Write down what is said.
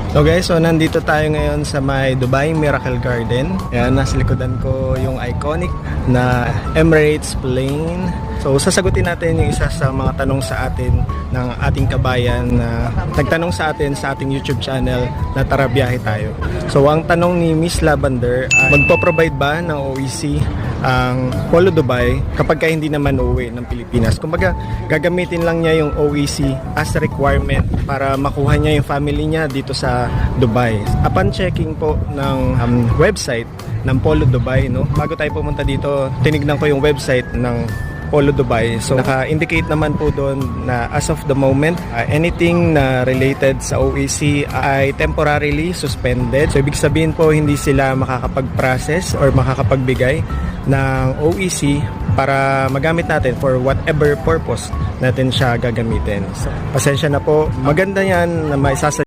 So guys, so nandito tayo ngayon sa may Dubai Miracle Garden. Ayan, nasa likodan ko yung iconic na Emirates plane. So sasagutin natin yung isa sa mga tanong sa atin ng ating kabayan na nagtanong sa atin sa ating YouTube channel na tara biyahe tayo. So ang tanong ni Miss Lavender, magpo-provide ba ng OEC ang Polo Dubai kapag ka hindi naman uuwi ng Pilipinas? Kumbaga, gagamitin lang niya yung OEC as a requirement para makuha niya yung family niya dito sa Dubai. Upon checking po ng website ng Polo Dubai, no, bago tayo pumunta dito, tinignan ko yung website ng Polo Dubai. So naka-indicate naman po doon na as of the moment, anything na related sa OEC ay temporarily suspended. So ibig sabihin po hindi sila makakapag-process or makakapagbigay ng OEC para magamit natin for whatever purpose natin siya gagamitin. So pasensya na po. Maganda yan na maisasa